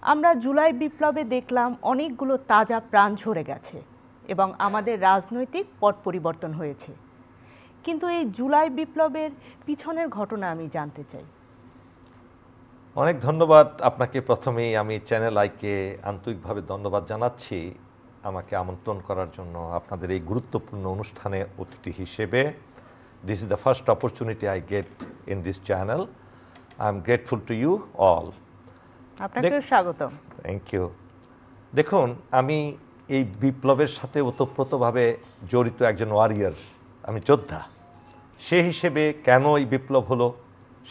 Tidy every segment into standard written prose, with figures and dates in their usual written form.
আমরা জুলাই বিপ্লবে দেখলাম অনেকগুলো তাজা প্রাণ ঝরে গেছে এবং আমাদের রাজনৈতিক পট পরিবর্তন হয়েছে, কিন্তু এই জুলাই বিপ্লবের পিছনের ঘটনা আমি জানতে চাই। অনেক ধন্যবাদ আপনাকে। প্রথমেই আমি চ্যানেল আইকে আন্তরিকভাবে ধন্যবাদ জানাচ্ছি আমাকে আমন্ত্রণ করার জন্য আপনাদের এই গুরুত্বপূর্ণ অনুষ্ঠানে অতিথি হিসেবে। This is the first opportunity I get in this channel. I am grateful to you all. আপনাকেও স্বাগতম। Thank you. দেখুন, আমি এই বিপ্লবের সাথে ওতপ্রোতভাবে জড়িত একজন ওয়ারিয়র, আমি যোদ্ধা। সে হিসেবে কেন এই বিপ্লব হলো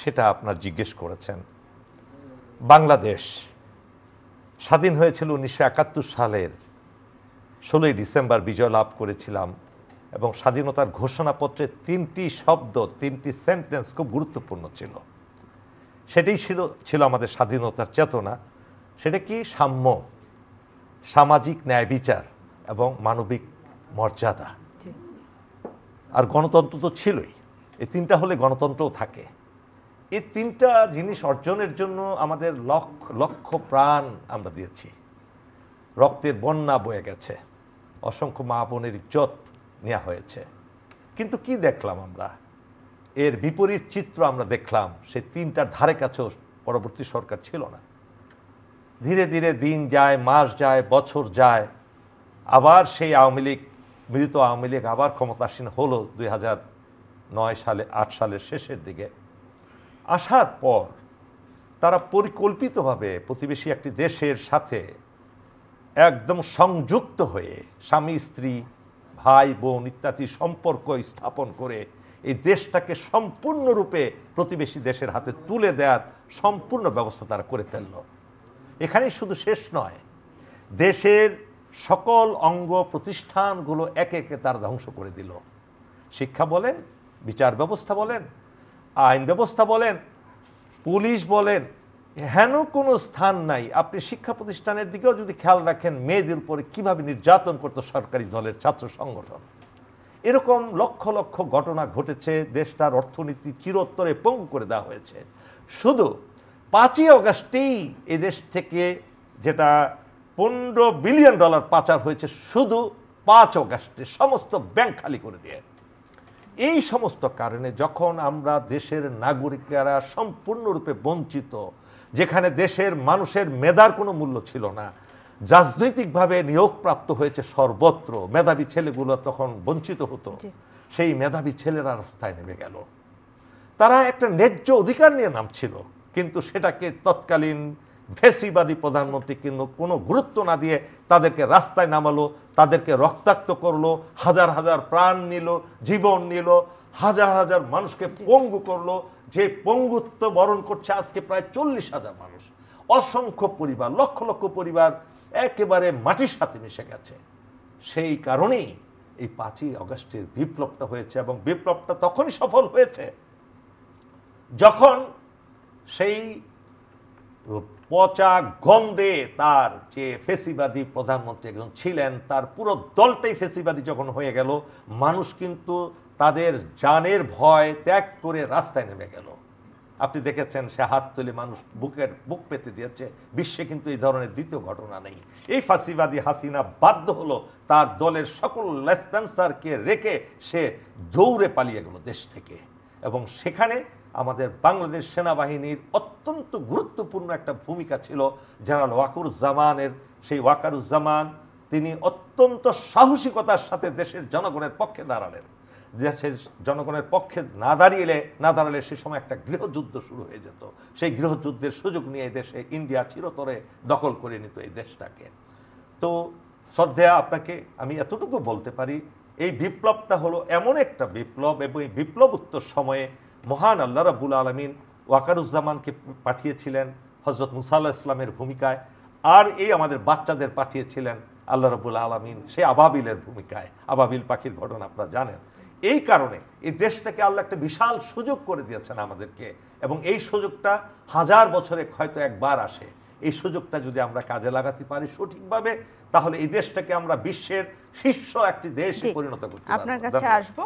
সেটা আপনার জিজ্ঞেস করেছেন। বাংলাদেশ স্বাধীন হয়েছিল 1971 সালের 16ই ডিসেম্বর বিজয় লাভ করেছিলাম, এবং স্বাধীনতার ঘোষণাপত্রে 3টি শব্দ, 3টি সেন্টেন্স খুব গুরুত্বপূর্ণ ছিল। সেটাই ছিল আমাদের স্বাধীনতার চেতনা। সেটা কি? সাম্য, সামাজিক ন্যায় বিচার এবং মানবিক মর্যাদা। আর গণতন্ত্র তো ছিলই। এই তিনটা হলে গণতন্ত্রও থাকে। এই তিনটা জিনিস অর্জনের জন্য আমাদের লক্ষ লক্ষ প্রাণ আমরা দিয়েছি, রক্তের বন্যা বয়ে গেছে, অসংখ্য মা বোনের ইজ্জত নেওয়া হয়েছে। কিন্তু কি দেখলাম আমরা? এর বিপরীত চিত্র আমরা দেখলাম। সেই তিনটার ধারে কাছেও পরবর্তী সরকার ছিল না। ধীরে ধীরে দিন যায়, মাস যায়, বছর যায়, আবার সেই আওয়ামী লীগ, মৃত আওয়ামী লীগ আবার ক্ষমতাসীন হলো 2009 সালে, 8 সালের শেষের দিকে। আসার পর তারা পরিকল্পিতভাবে প্রতিবেশী একটি দেশের সাথে একদম সংযুক্ত হয়ে স্বামী স্ত্রী, ভাই বোন ইত্যাদি সম্পর্ক স্থাপন করে এই দেশটাকে সম্পূর্ণরূপে প্রতিবেশী দেশের হাতে তুলে দেওয়ার সম্পূর্ণ ব্যবস্থা তারা করে ফেলল। এখানেই শুধু শেষ নয়, দেশের সকল অঙ্গ প্রতিষ্ঠানগুলো একে একে তারা ধ্বংস করে দিল। শিক্ষা বলেন, বিচার ব্যবস্থা বলেন, আইন ব্যবস্থা বলেন, পুলিশ বলেন, হেন কোনো স্থান নাই। আপনি শিক্ষা প্রতিষ্ঠানের দিকেও যদি খেয়াল রাখেন, মেয়েদের উপরে কীভাবে নির্যাতন করতো সরকারি দলের ছাত্র সংগঠন। এরকম লক্ষ লক্ষ ঘটনা ঘটেছে। দেশটার অর্থনীতি চিরোত্তরে পঙ্গু করে দেওয়া হয়েছে। শুধু 5ই অগাস্টেই এদেশ থেকে যেটা $15 বিলিয়ন পাচার হয়েছে, শুধু 5 অগাস্টে সমস্ত ব্যাংক খালি করে দিয়ে। এই সমস্ত কারণে যখন আমরা দেশের নাগরিকেরা সম্পূর্ণরূপে বঞ্চিত, যেখানে দেশের মানুষের মেধার কোনো মূল্য ছিল না, রাজনৈতিকভাবে নিয়োগপ্রাপ্ত হয়েছে সর্বত্র, মেধাবী ছেলেগুলো তখন বঞ্চিত হতো। সেই মেধাবী ছেলেরা রাস্তায় নেমে গেল। তারা একটা ন্যায্য অধিকার নিয়ে নামছিল, কিন্তু সেটাকে তৎকালীন ফ্যাসিবাদী প্রধানমন্ত্রী কিন্তু কোনো গুরুত্ব না দিয়ে তাদেরকে রাস্তায় নামালো, তাদেরকে রক্তাক্ত করলো, হাজার হাজার প্রাণ নিল, জীবন নিল, হাজার হাজার মানুষকে পঙ্গু করলো। যে পঙ্গুত্ব বরণ করছে আজকে প্রায় 40,000 মানুষ। অসংখ্য পরিবার, লক্ষ লক্ষ পরিবার একেবারে মাটির সাথে মিশে গেছে। সেই কারণেই এই 5ই অগাস্টের বিপ্লবটা হয়েছে, এবং বিপ্লবটা তখনই সফল হয়েছে যখন সেই পচা গন্ধে তার যে ফেসিবাদী প্রধানমন্ত্রী একজন ছিলেন, তার পুরো দলটাই ফেসিবাদী যখন হয়ে গেল, মানুষ কিন্তু তাদের জানের ভয় ত্যাগ করে রাস্তায় নেমে গেল। আপনি দেখেছেন, সে হাত তুলে মানুষ বুক পেতে দিয়েছে। বিশ্বে কিন্তু এই ধরনের দ্বিতীয় ঘটনা নেই। এই ফাঁসিবাদী হাসিনা বাধ্য হলো তার দলের সকল লেসপেন্সারকে রেখে সে দৌড়ে পালিয়ে গেল দেশ থেকে। এবং সেখানে আমাদের বাংলাদেশ সেনাবাহিনীর অত্যন্ত গুরুত্বপূর্ণ একটা ভূমিকা ছিল। জেনারেল ওয়াকারুজ্জামানের, সেই ওয়াকারুজ্জামান তিনি অত্যন্ত সাহসিকতার সাথে দেশের জনগণের পক্ষে দাঁড়ালেন। দেশের জনগণের পক্ষে না দাঁড়ালে সে সময় একটা গৃহযুদ্ধ শুরু হয়ে যেত। সেই গৃহযুদ্ধের সুযোগ নিয়ে দেশে ইন্ডিয়া চিরতরে দখল করে নিত এই দেশটাকে। তো শ্রদ্ধেয়া, আপনাকে আমি এতটুকু বলতে পারি, এই বিপ্লবটা হলো এমন একটা বিপ্লব, এবং এই বিপ্লব উত্তর সময়ে মহান আল্লাহ রাব্বুল আলামিন ওয়াকারুজ্জামানকে পাঠিয়েছিলেন হযরত মুসা আলাইহিস সালামের ভূমিকায়, আর এই আমাদের বাচ্চাদের পাঠিয়েছিলেন আল্লাহ রাব্বুল আলামিন সেই আবাবিলের ভূমিকায়। আবাবিল পাখির ঘটনা আপনারা জানেন। এই কারণে এই দেশটাকে আল্লাহ একটা বিশাল সুযোগ করে দিয়েছেন আমাদেরকে, এবং এই সুযোগটা 1000 বছরে হয়তো একবার আসে। এই সুযোগটা যদি আমরা কাজে লাগাতে পারি সঠিকভাবে, তাহলে এই দেশটাকে আমরা বিশ্বের শীর্ষ একটি দেশে পরিণত করতে পারব। আপনার কাছে আসবো।